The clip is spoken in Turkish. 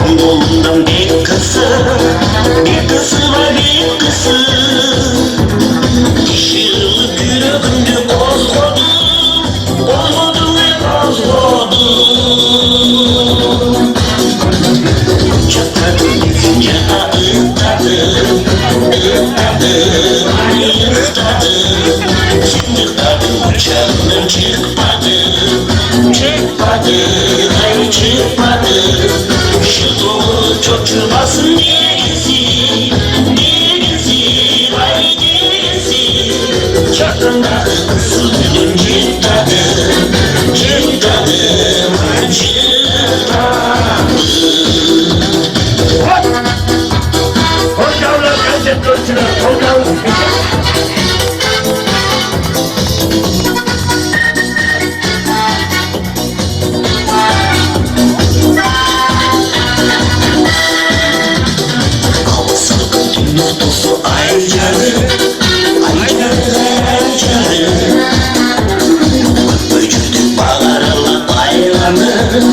Bundan bir kızı var bir kızı. Işığı yüreğimde ozladım ve ozladım. Çatladım düşünce ıhladım, şimdi adım uçağımdan çıkmadı, çıkmadı. Şu dolu çocuğmasın delisi, vay delisi. Çatında ısırdım çıkmadım, Hocamlar kaçın dursunlar, hocamlar. Nüfusu aycarı. Böcürdük bağlarla baylanır.